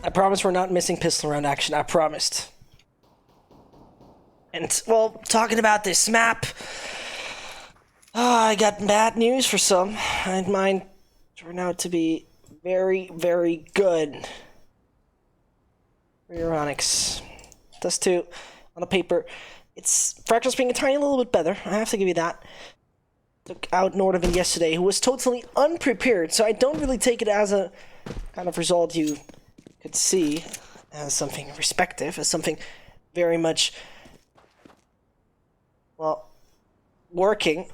I promise we're not missing pistol round action. I promised. And, well, talking about this map, I got bad news for some. And mine turned out to be very, very good. EURONICS. Dust2 on a paper. It's Fragsters being a tiny little bit better. I have to give you that. Took out Nordovan yesterday, who was totally unprepared, so I don't really take it as a kind of result you could see as something respective, as something very much, well, working.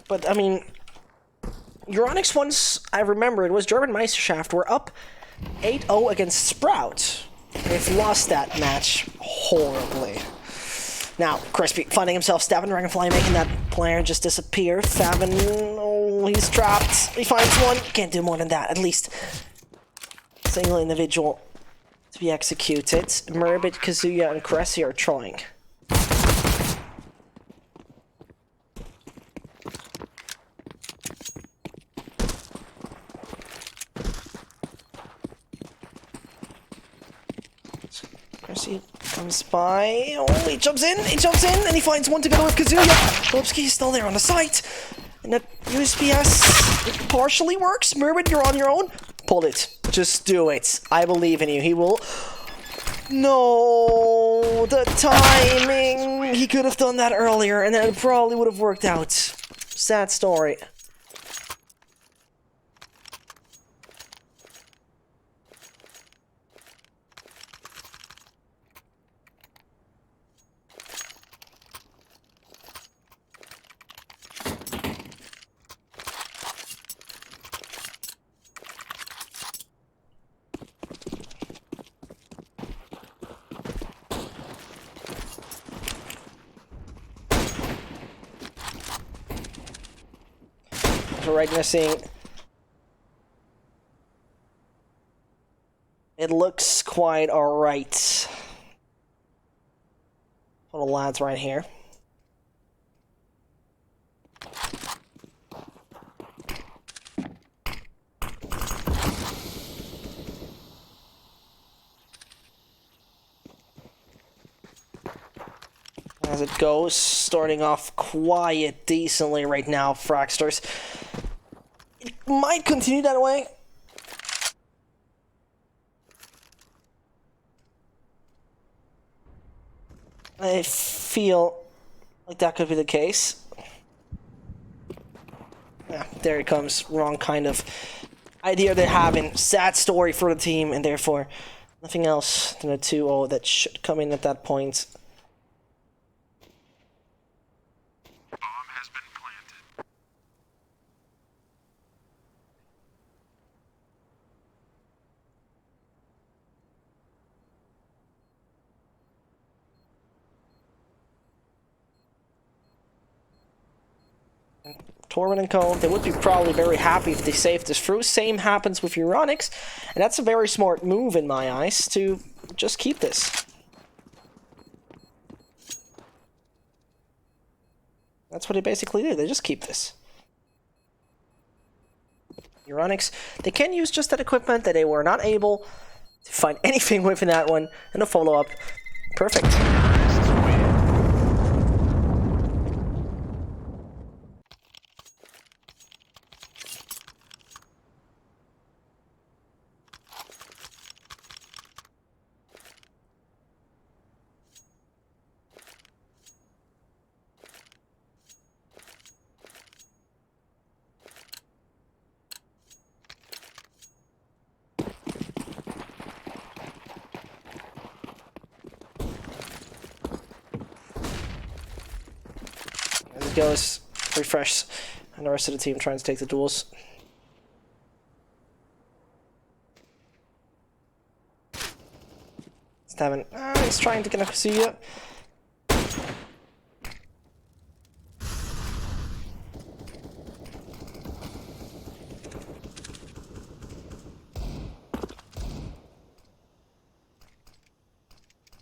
But, I mean, EURONICS, once I remember, it was German Meisterschaft, were up 8-0 against Sprout. They've lost that match horribly. Now, Crispy finding himself stabbing Dragonfly, making that player just disappear. Fabin, oh, he's trapped. He finds one. Can't do more than that. At least single individual to be executed. Murbit, Kazuya, and Cressy are trying. Cressy comes by. Oh, he jumps in, and he finds one together with Kazuya. Lipski is still there on the site. And that USPS partially works. Murbit, you're on your own. Pull it. Just do it. I believe in you. He will. No, the timing. He could have done that earlier, and then it probably would have worked out. Sad story. Right, missing. It looks quite alright. For the lads right here. As it goes, starting off quiet decently right now, Fragsters. It might continue that way. I feel like that could be the case. Yeah, there it comes. Wrong kind of idea they're having. Sad story for the team, and therefore nothing else than a 2-0 that should come in at that point. Torben and Co, they would be probably very happy if they saved this through. Same happens with EURONICS, and that's a very smart move in my eyes to just keep this. That's what they basically do, they just keep this. EURONICS, they can use just that equipment that they were not able to find anything with in that one, and a follow-up. Perfect. Goes, refresh, and the rest of the team trying to take the duels. Stabbing. He's trying to get a Kazuya.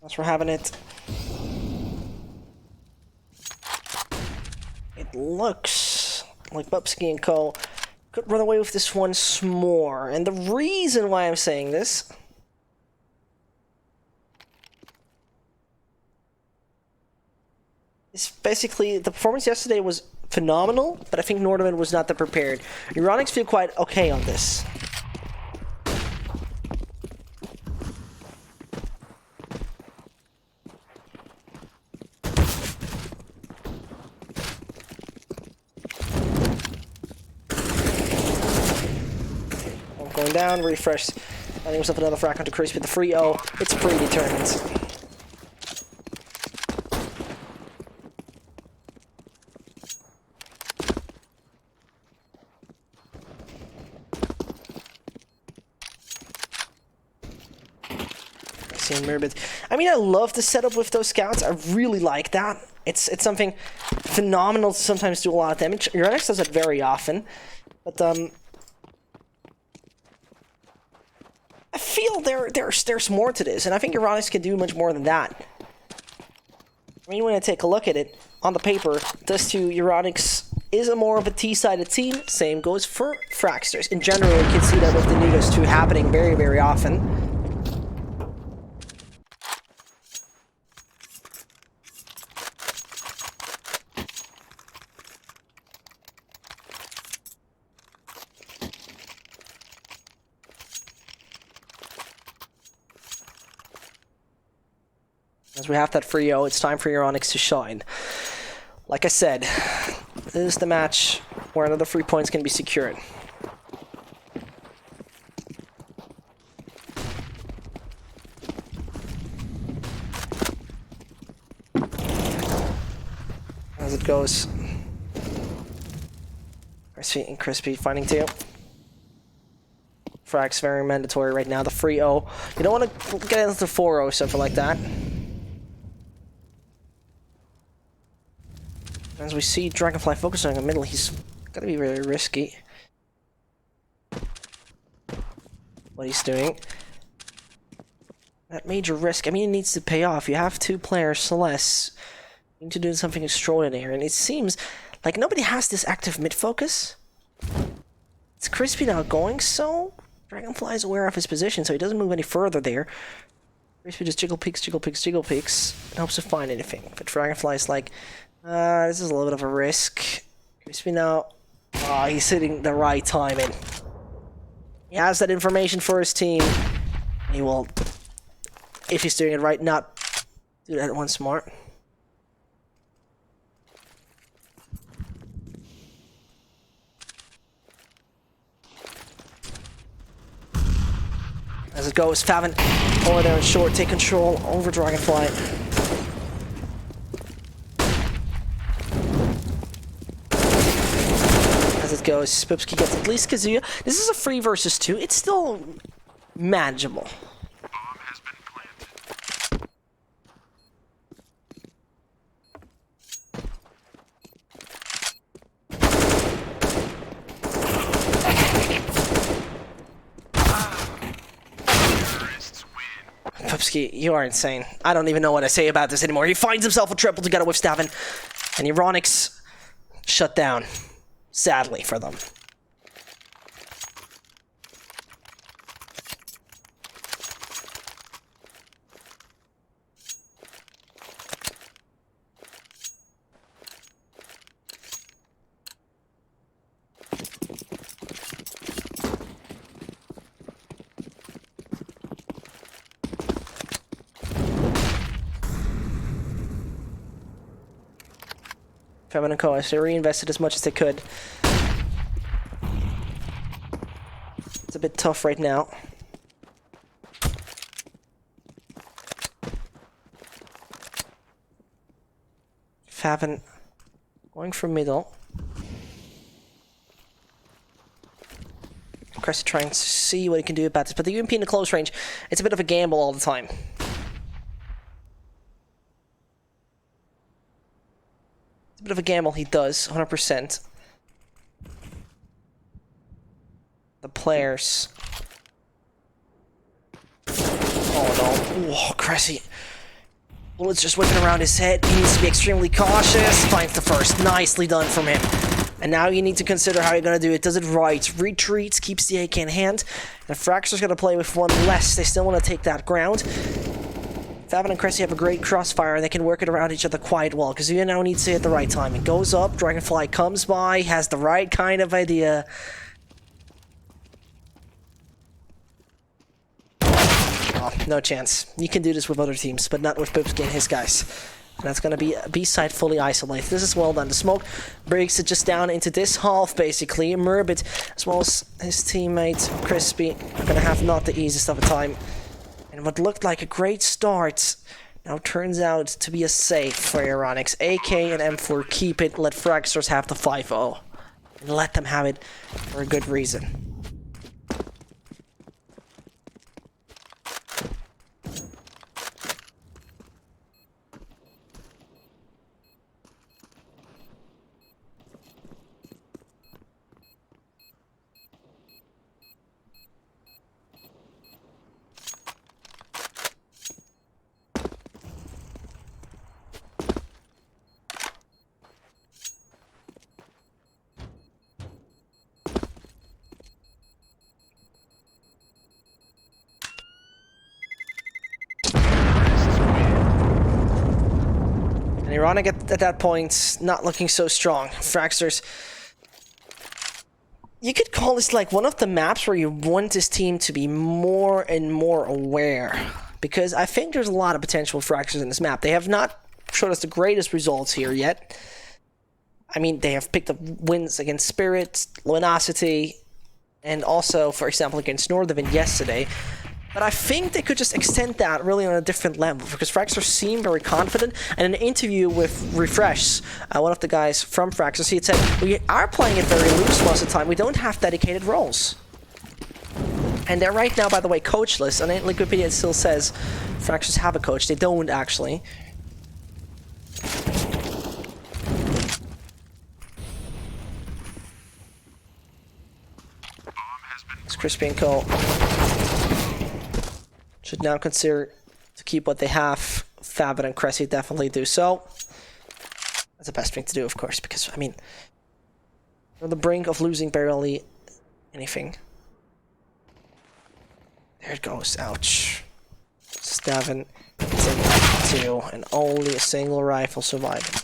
As we're having it. It looks like Bubsky and Co. could run away with this once more. And the reason why I'm saying this is basically the performance yesterday was phenomenal, but I think Nordaman was not that prepared. EURONICS feel quite okay on this. Going down, refresh. Finding himself another frag onto Crispy. The 3-0. It's predetermined. I mean, I love the setup with those scouts. I really like that. It's something phenomenal to sometimes do a lot of damage. EURONICS does it very often, but I feel there's more to this, and I think EURONICS can do much more than that. I mean, when I take a look at it on the paper, dust2 EURONICS is a more of a T-sided team. Same goes for Fragsters. In general, you can see that with the new dust2 happening very, very often. As we have that 3-0, it's time for EURONICS to shine. Like I said, this is the match where another 3 points can be secured. As it goes. Crispy finding 2. Frag's very mandatory right now, the 3-0. You don't want to get into the 4-0 something like that. As we see Dragonfly focusing on the middle, he's got to be very risky. What he's doing. That major risk, I mean, it needs to pay off. You have 2 players less. You need to do something extraordinary, and it seems like nobody has this active mid-focus. It's Crispy now going, so Dragonfly is aware of his position, so he doesn't move any further there. Crispy just jiggle peeks, and hopes to find anything. But Dragonfly is like, this is a little bit of a risk. Crispy now, he's hitting the right timing. He has that information for his team. He will, if he's doing it right, not do that once more. As it goes, Favin over there in short, take control over Dragonfly. As it goes, Spipsky gets at least Kazuya. This is a 3 versus 2. It's still manageable. Pupsky, you are insane. I don't even know what to say about this anymore. He finds himself a triple together with Stavin, and EURONICS shut down. Sadly for them. Femin and Co. They reinvested as much as they could. It's a bit tough right now. Favin going for middle. Cressy trying to see what he can do about this, but the UMP in the close range, it's a bit of a gamble all the time. It's a bit of a gamble he does, 100%. The players. Oh no. Oh, Cressy. Bullets just whipping around his head. He needs to be extremely cautious. Finds the first. Nicely done from him. And now you need to consider how you're going to do it. Does it right? Retreats, keeps the AK in hand. And Fragsters going to play with one less. They still want to take that ground. Fabin and Cressy have a great crossfire, and they can work it around each other quite well. Kazuya now needs to hit the right time. It goes up, Dragonfly comes by, has the right kind of idea. Oh, no chance. You can do this with other teams, but not with Pipsky and his guys. And that's going to be a B-side fully isolated. This is well done. The smoke breaks it just down into this half, basically. Murbit, as well as his teammate, Crispy, are going to have not the easiest of a time. And what looked like a great start now turns out to be a save for EURONICS. AK and M4 keep it, let Fragsters have the 5-0. And let them have it for a good reason. And EURONIC at that point, not looking so strong. Fragsters, you could call this like one of the maps where you want this team to be more and more aware. Because I think there's a lot of potential for Fragsters in this map. They have not showed us the greatest results here yet. I mean, they have picked up wins against Spirit, Luminosity, and also, for example, against Northern yesterday. But I think they could just extend that really on a different level, because Fragsters seem very confident. And in an interview with Refresh, one of the guys from Fragsters, he had said, we are playing it very loose most of the time. We don't have dedicated roles. And they're right now, by the way, coachless. And Wikipedia still says Fragsters have a coach. They don't, actually. It's Crispy and Co. Should now consider to keep what they have. Fabin and Cressy definitely do so. That's the best thing to do, of course, because, I mean, we're on the brink of losing barely anything. There it goes. Ouch. Stavin, 2, and only a single rifle surviving.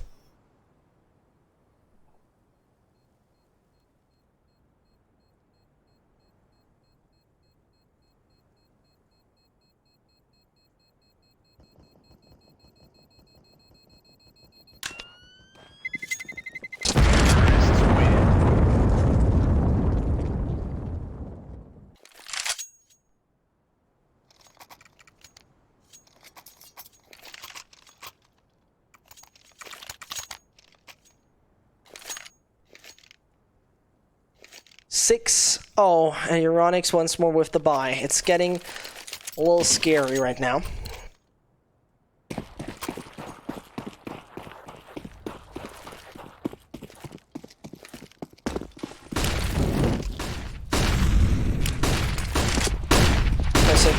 Oh, and EURONICS once more with the bye. It's getting a little scary right now.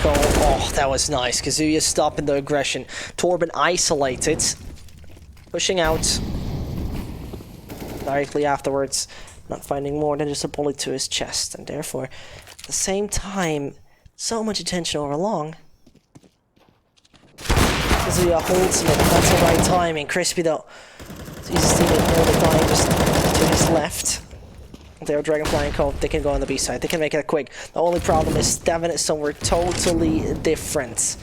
Oh, that was nice. Kazuya stopping the aggression. Torben isolated. Pushing out. Directly afterwards. Not finding more than just a bullet to his chest. And therefore, at the same time, so much attention over long. Kazuya holds him. That's the right timing. Crispy, though. He's still all the time just to his left. They're Dragonfly and Co. They can go on the B side. They can make it quick. The only problem is Devin is somewhere totally different.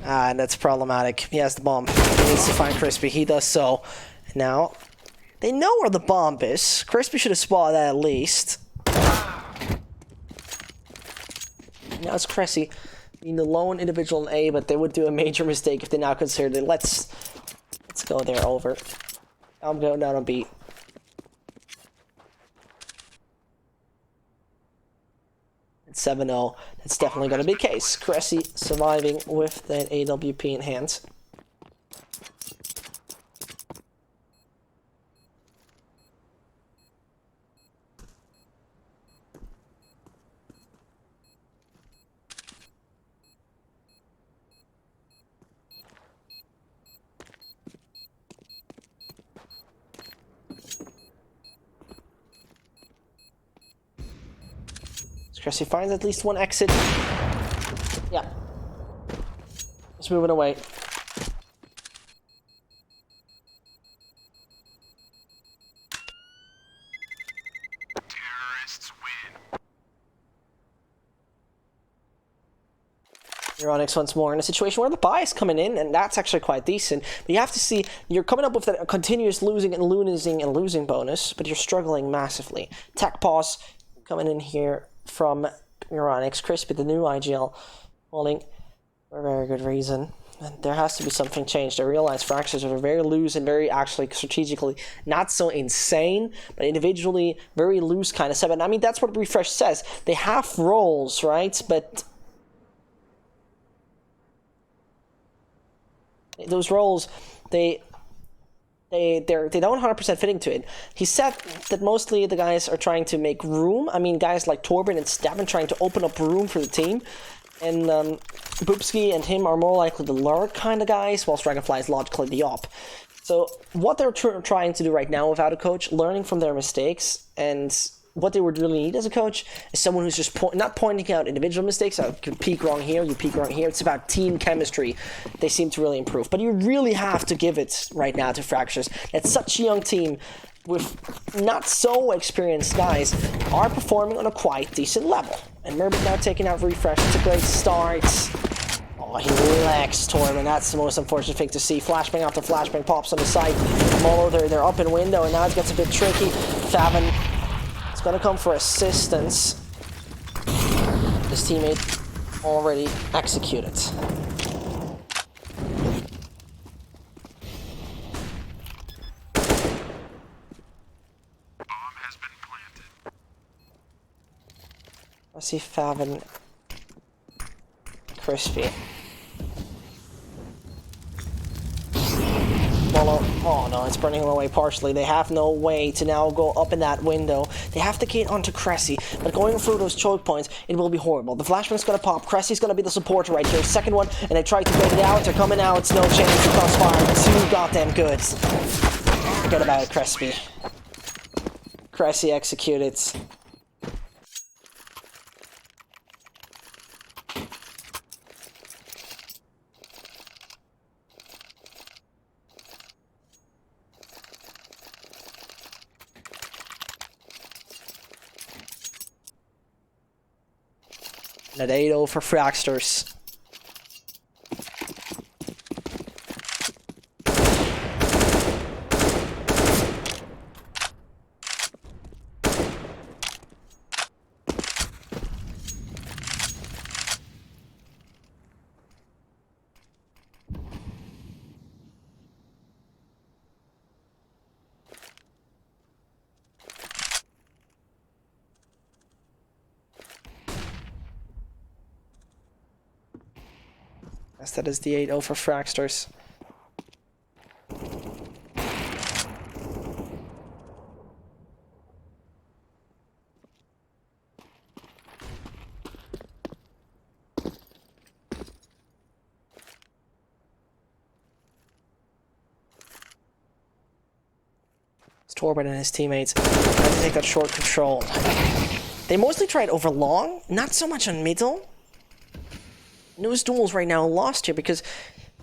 And that's problematic. He has the bomb. He needs to find Crispy. He does so. Now, they know where the bomb is. Crispy should have spotted that at least. Now it's Cressy being the lone individual in A, but they would do a major mistake if they now considered it. Let's go there. Over. I'm going down on B. It's 7-0. That's definitely going to be the case. Cressy surviving with that AWP in hand. Because he finds at least one exit. Yeah. He's moving away. EURONICS once more in a situation where the buy is coming in, and that's actually quite decent. But you have to see, you're coming up with that continuous losing and losing bonus, but you're struggling massively. Tech pause coming in here from EURONICS. Crispy, the new IGL, falling for a very good reason. And there has to be something changed. I realize Fragsters are very loose and very actually strategically not so insane, but individually very loose kind of seven. I mean, that's what Refresh says. They have roles, right? But those roles, they don't 100% fit into it. He said that mostly the guys are trying to make room. I mean, guys like Torben and Stabin trying to open up room for the team. And Boopski and him are more likely the lurk kind of guys, whilst Dragonfly is logically the op. So what they're trying to do right now without a coach, learning from their mistakes, and what they would really need as a coach is someone who's just not pointing out individual mistakes. You peak wrong here, you peak wrong here. It's about team chemistry. They seem to really improve. But you really have to give it right now to Fragsters. It's such a young team with not so experienced guys are performing on a quite decent level. And Merbit now taking out Refresh. It's a great start. Oh, he relaxed Torben. That's the most unfortunate thing to see. Flashbang after flashbang pops on the side. Molo, they're up in window, and now it gets a bit tricky. Favin is going to come for assistance. His teammate already executed. I see Favin, Crispy. Molo, oh no, it's burning him away partially. They have no way to now go up in that window. They have to get onto Cressy, but going through those choke points, it will be horrible. The flashbang's gonna pop, Cressy's gonna be the supporter right here. Second one, and they try to bait it out, they're coming out, it's no chance to crossfire. Too goddamn good. Forget about it, Cressy. Cressy executed. At 8-0 for Fragsters. Yes, that is the 8-0 for Fragsters. It's Torben and his teammates trying to take that short control. They mostly tried over long, not so much on middle. Those duels right now lost here because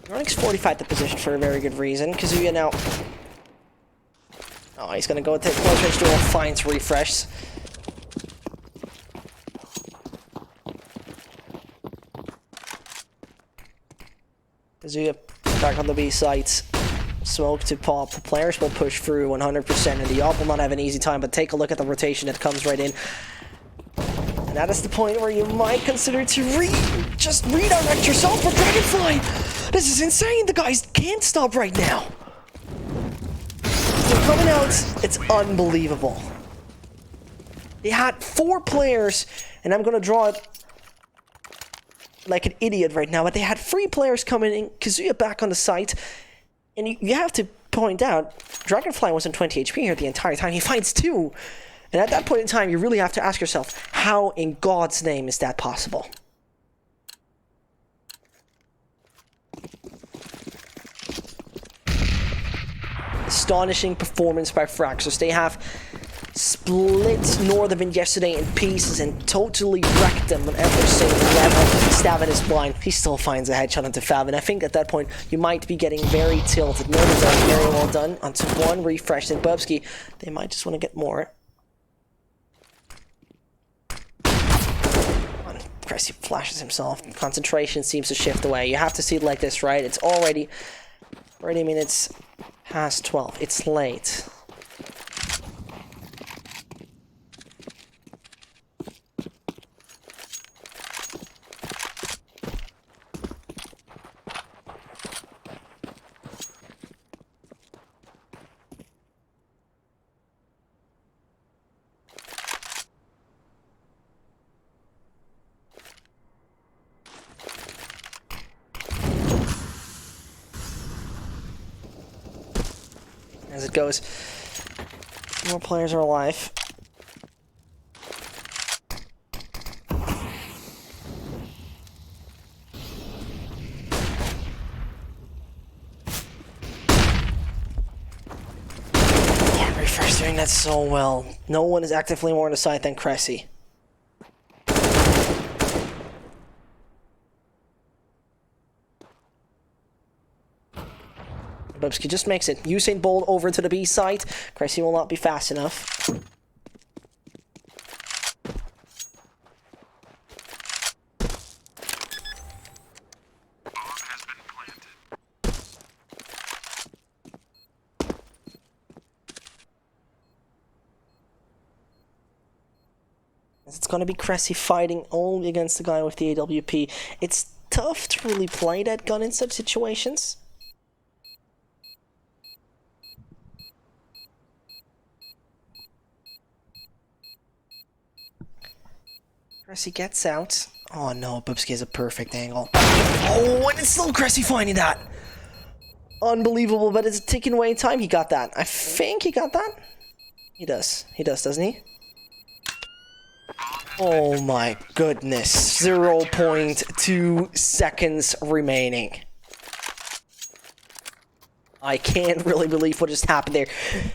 EURONICS fortified the position for a very good reason. Kazuya now... Oh, he's gonna go take close range duel, finds Refresh. Kazuya back on the B sites. Smoke to pop. The players will push through 100%, and the op will not have an easy time, but take a look at the rotation that comes right in. And that is the point where you might consider to just redirect yourself for Dragonfly! This is insane! The guys can't stop right now! They're coming out, it's unbelievable. They had 4 players, and I'm gonna draw it like an idiot right now, but they had 3 players coming in, Kazuya back on the site, and you have to point out, Dragonfly was on 20 HP here the entire time, he finds 2! And at that point in time, you really have to ask yourself, how in God's name is that possible? Astonishing performance by Fragsters. They have split Northern yesterday in pieces and totally wrecked them on every single level. Stavin is blind. He still finds a headshot onto Favin. I think at that point you might be getting very tilted. Northern's very well done. Onto one refresh in Bubsky. They might just want to get more. Cressy flashes himself. Concentration seems to shift away. You have to see it like this, right? It's already minutes past 12. It's late. As it goes, more players are alive. Yeah, Refresh doing that so well. No one is actively more on the side than Cressy. Bubsky just makes it. Usain Bolt over to the B side. Cressy will not be fast enough. It's going to be Cressy fighting only against the guy with the AWP. It's tough to really play that gun in such situations. Cressy gets out. Oh no, Bubsky has a perfect angle. Oh, and it's still Cressy finding that! Unbelievable, but it's taking away time. He got that. I think he got that? He does. He does, doesn't he? Oh my goodness. 0.2 seconds remaining. I can't really believe what just happened there.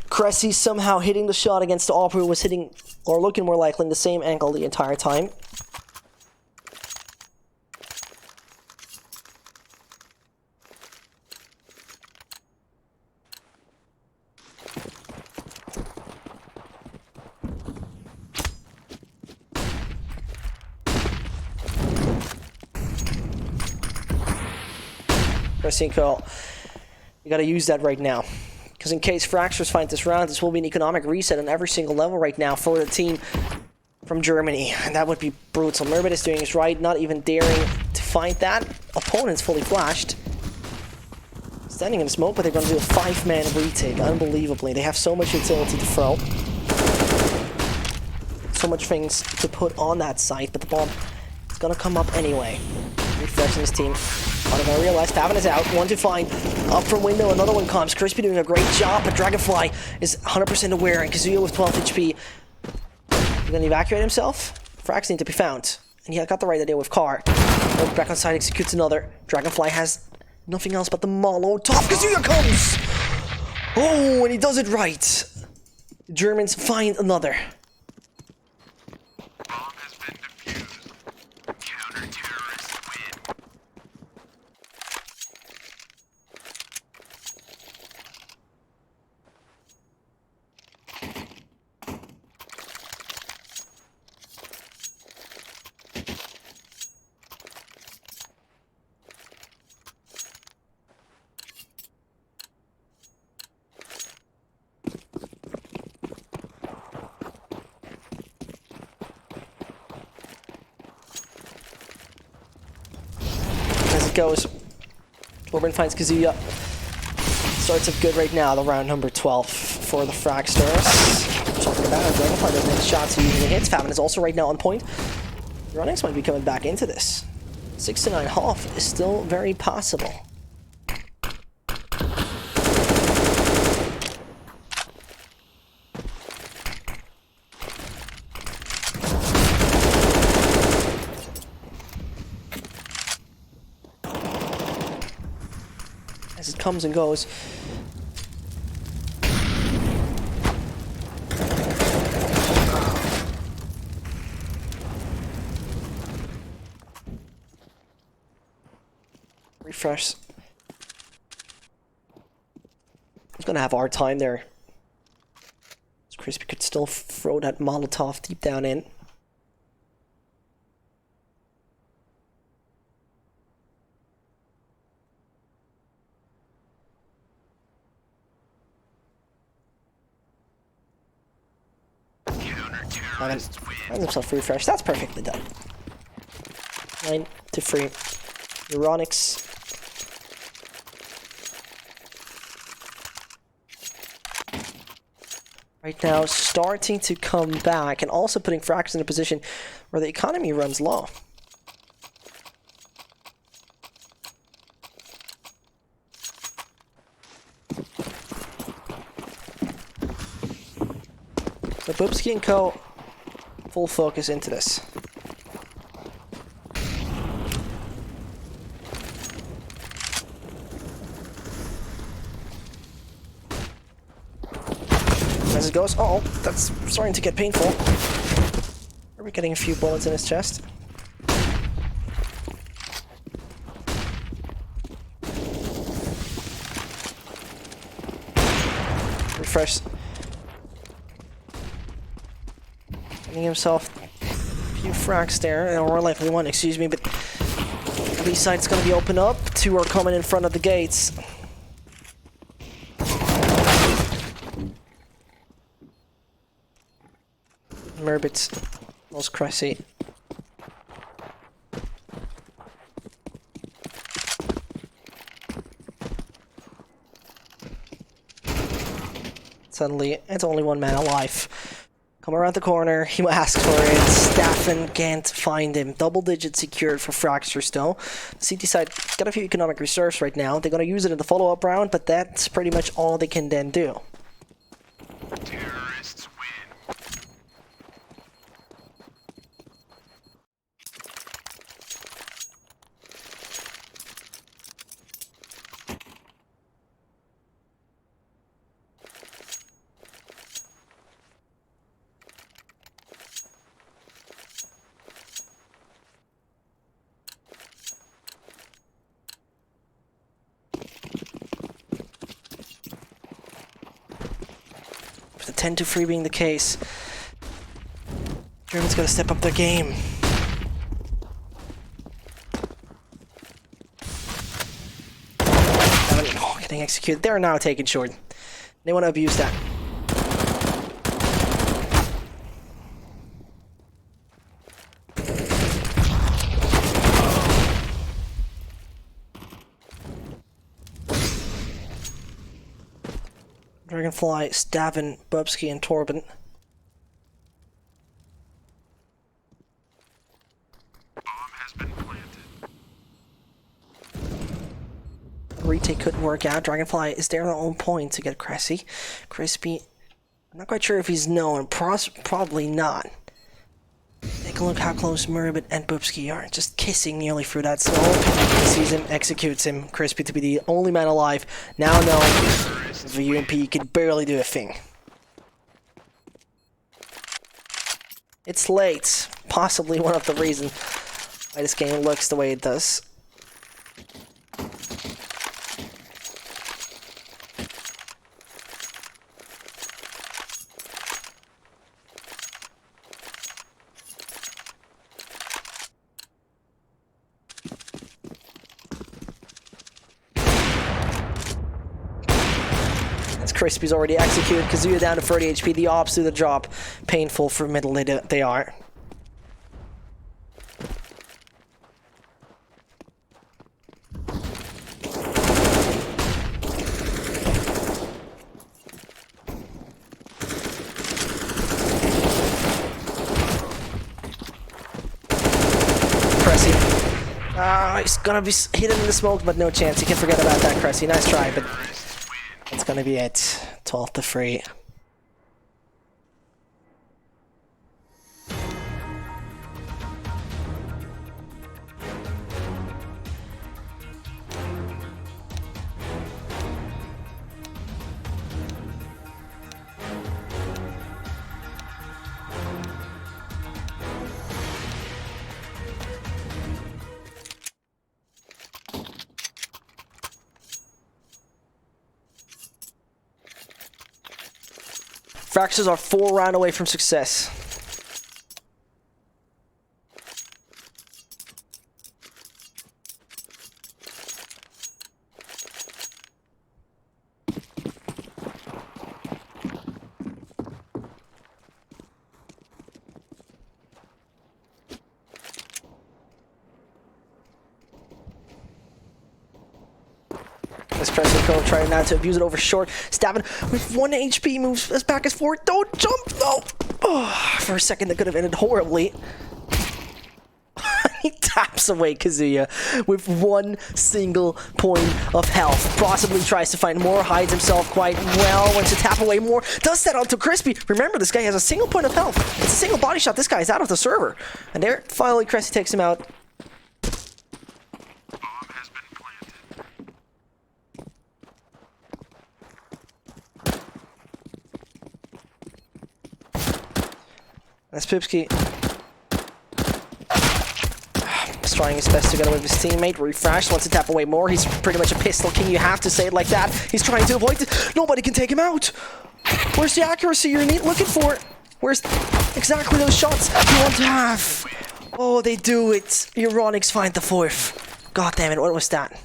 Cressy somehow hitting the shot against the Opera, who was hitting, or looking more likely, in the same angle the entire time. Cressy and Cole. You gotta use that right now. Because in case Fragsters find this round, this will be an economic reset on every single level right now for the team from Germany. And that would be brutal. Merbit is doing his right, not even daring to find that. Opponent's fully flashed. Standing in the smoke, but they're gonna do a 5-man retake. Unbelievably. They have so much utility to throw. So much things to put on that site, but the bomb is gonna come up anyway. Refreshing his team. They're gonna realize Favin is out. One to find. Up from window, another one comes. Crispy doing a great job, but Dragonfly is 100% aware, and Kazuya with 12 HP. He's gonna evacuate himself. Frags need to be found. And he got the right idea with Car. Back on side, executes another. Dragonfly has nothing else but the Molotov. Kazuya comes! Oh, and he does it right. The Germans find another. Goes. Orban finds Kazuya. Starts up good right now, the round number 12 for the Fragsters. Talking about it, Dragonfly doesn't hit shots, he usually hits. Favin is also right now on point. EURONICS might be coming back into this. 6 to 9 half is still very possible. As it comes and goes. refresh. He's gonna have a hard time there. Crispy could still throw that Molotov deep down in. Finds himself refresh. That's perfectly done. 9-3. EURONICS. Right now, starting to come back and also putting Fragsters in a position where the economy runs low. So Boopski and Co. full focus into this. As it goes, oh, that's starting to get painful. Are we getting a few bullets in his chest? Refresh. Getting himself a few frags there, or likely one, excuse me, but the B side's gonna be open up. Two are coming in front of the gates. Murbits, most Cressy. Suddenly, it's only one man alive. Come around the corner, he asks for it. Staffen can't find him. Double digit secured for Fragsters still. The CT side got a few economic reserves right now. They're gonna use it in the follow-up round, but that's pretty much all they can then do. Terrorists win. With the 10-3 being the case, Germans gotta step up their game. Oh, getting executed. They're now taken short. They want to abuse that. Dragonfly, Staffen, Bubsky, and Torben. Bomb has been planted. Retake couldn't work out. Dragonfly is there on their own point to get Cressy. Crispy, I'm not quite sure if he's known. Probably not. Take a look how close Murbit and Bubsky are. Just kissing nearly through that smoke. He sees him, executes him. Crispy to be the only man alive. Now knowing the UMP can barely do a thing. It's late. Possibly one of the reasons why this game looks the way it does. Crispy's already executed. Kazuya down to 30 HP. The ops do the job. Painful for middle they are. Cressy. He's gonna be hidden in the smoke, but no chance. You can forget about that, Cressy. Nice try, but that's gonna be it. 12-3. Fragsters are 4 rounds away from success. This pressing code trying not to abuse it over short. Stabbing with 1 HP, moves as back as forward. Don't jump! No! Oh, for a second that could have ended horribly. He taps away Kazuya with 1 single point of health. Possibly tries to find more, hides himself quite well, wants to tap away more. Does that onto Crispy. Remember, this guy has a single point of health. It's a single body shot. This guy is out of the server. And there, finally, Cressy takes him out. That's Pipsky. He's trying his best to get away with his teammate. Refresh wants to tap away more. He's pretty much a pistol king. You have to say it like that. He's trying to avoid it. Nobody can take him out. Where's the accuracy you're looking for? Where's exactly those shots you want to have? Oh, they do it. EURONICS find the 4th. God damn it, what was that?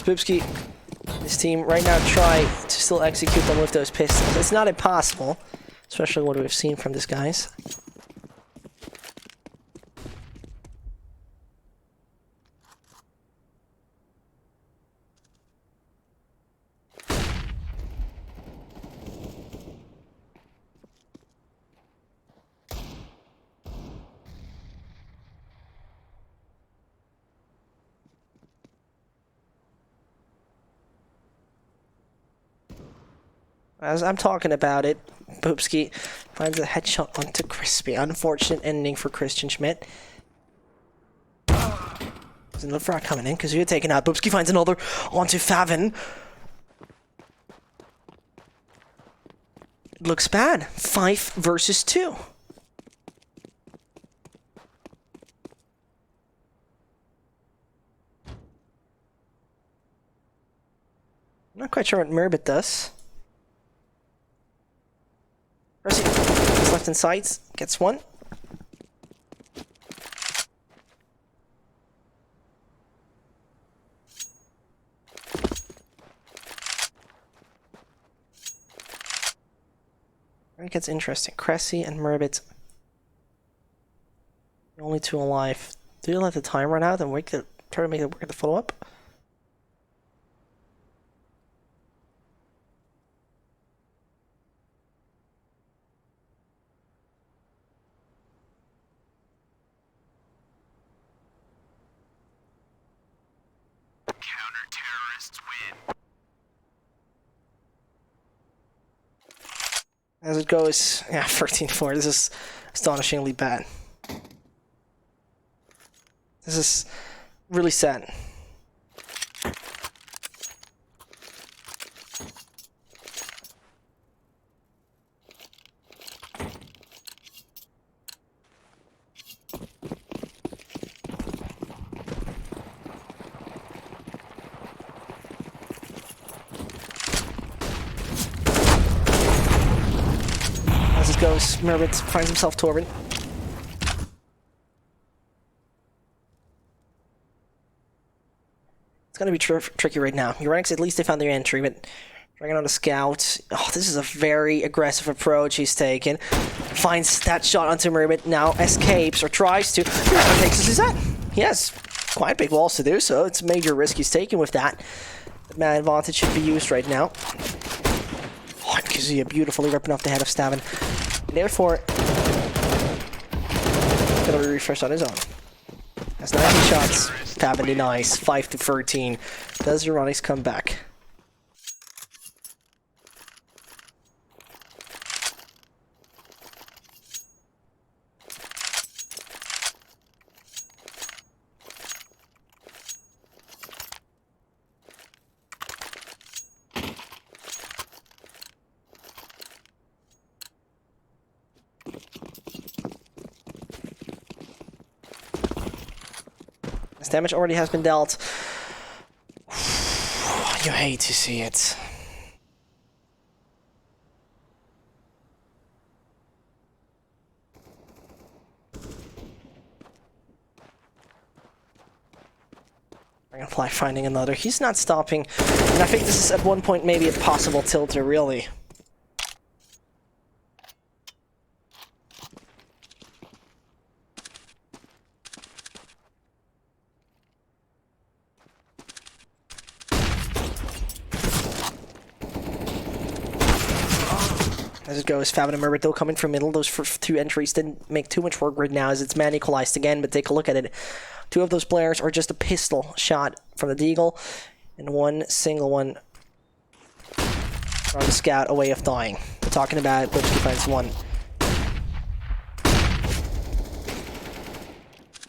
Spoopski, his team right now try to still execute them with those pistols. It's not impossible, especially what we've seen from these guys. As I'm talking about it, Poopski finds a headshot onto Crispy. Unfortunate ending for Christian Schmidt. There's another frag coming in because you're taken out. Poopski finds another onto Favin. It looks bad. 5 versus 2. I'm not quite sure what Merbit does. He's left in sights, gets 1. It gets interesting. Cressy and Merbit. The only 2 alive. Do you let the time run out and try to make it work at the follow-up? Counter-terrorists win. As it goes, yeah, 13-4. This is astonishingly bad. This is really sad. As it goes, Merbit finds himself Torben. It's gonna be tricky right now. EURONICS, at least they found their entry, but dragging on a scout. Oh, this is a very aggressive approach he's taken. Finds that shot onto Merbit, now escapes, or tries to. He takes his set. He has quite big walls to do so. It's a major risk he's taking with that. The man advantage should be used right now. Oh, and Kazuya beautifully ripping off the head of Stavin. Therefore, gonna be refreshed on his own. That's 90 shots. Stavin nice. 5-13. Does EURONICS come back? Damage already has been dealt. You hate to see it. Dragonfly finding another. He's not stopping. And I think this is at one point maybe a possible tilter, really. As it goes, Fab and Merbert though coming from middle. Those first two entries didn't make too much work right now as it's man equalized again, but take a look at it. Two of those players are just a pistol shot from the Deagle, and one single one from the Scout away of dying. Talking about Butch Defense 1.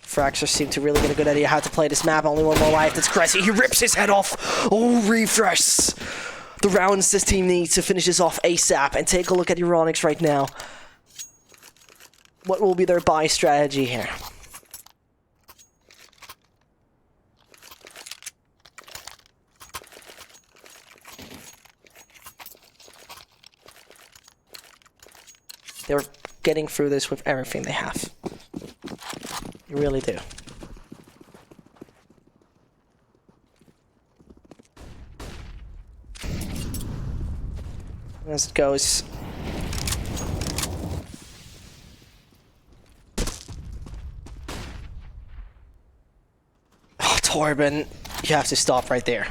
Fragsters seem to really get a good idea how to play this map. Only one more life. That's Cressy. He rips his head off. Oh, refresh. The rounds this team needs to finish this off ASAP. And take a look at EURONICS right now. What will be their buy strategy here? They're getting through this with everything they have. You really do. As it goes. Oh, Torben, you have to stop right there.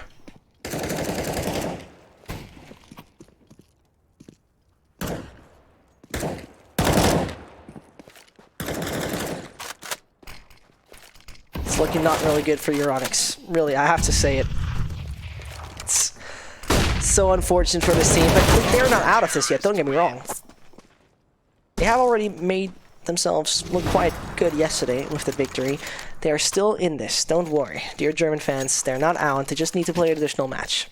It's looking not really good for EURONICS. Really, I have to say it. It's so unfortunate for this team, but they're not out of this yet, don't get me wrong. They have already made themselves look quite good yesterday with the victory. They are still in this, don't worry. Dear German fans, they're not out, they just need to play an additional match.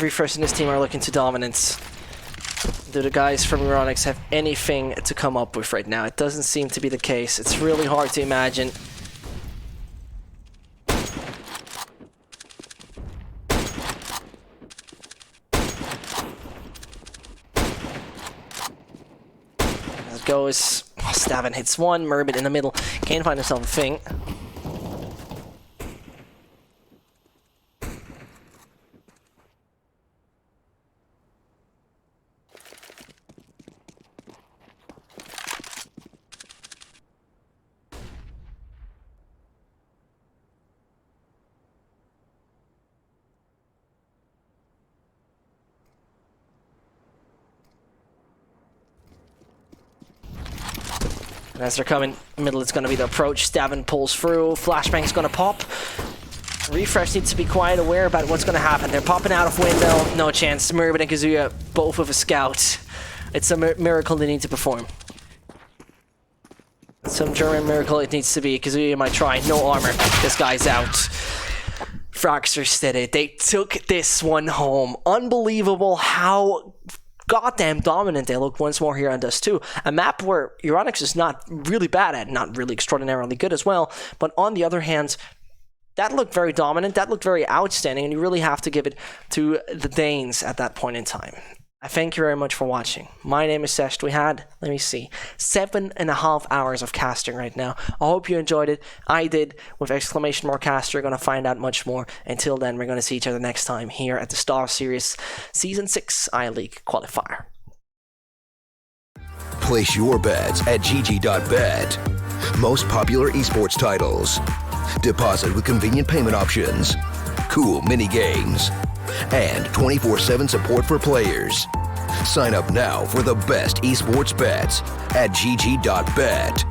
Refresh in this team are looking to dominance. Do the guys from EURONICS have anything to come up with right now? It doesn't seem to be the case. It's really hard to imagine. As it goes, Stavin hits one, Merbit in the middle. Can't find himself a thing. And as they're coming middle, it's going to be the approach. Stavin pulls through. Flashbang's going to pop. Refresh needs to be quite aware about what's going to happen. They're popping out of window. No chance. Merbit and Kazuya both with a scout. It's a miracle they need to perform. Some German miracle it needs to be. Kazuya might try. No armor. This guy's out. Fragsters did it. They took this one home. Unbelievable how goddamn dominant they look once more here on dust2. A map where EURONICS is not really bad at, not really extraordinarily good as well, but on the other hand, that looked very dominant, that looked very outstanding, and you really have to give it to the Danes at that point in time. I thank you very much for watching. My name is Sesh. We had, let me see, 7.5 hours of casting right now. I hope you enjoyed it. I did. With exclamation mark cast, you're going to find out much more. Until then, we're going to see each other next time here at the StarSeries Season 6 EUROLIG Qualifier. Place your bets at gg.bet. Most popular esports titles. Deposit with convenient payment options. Cool mini games. And 24/7 support for players. Sign up now for the best esports bets at gg.bet.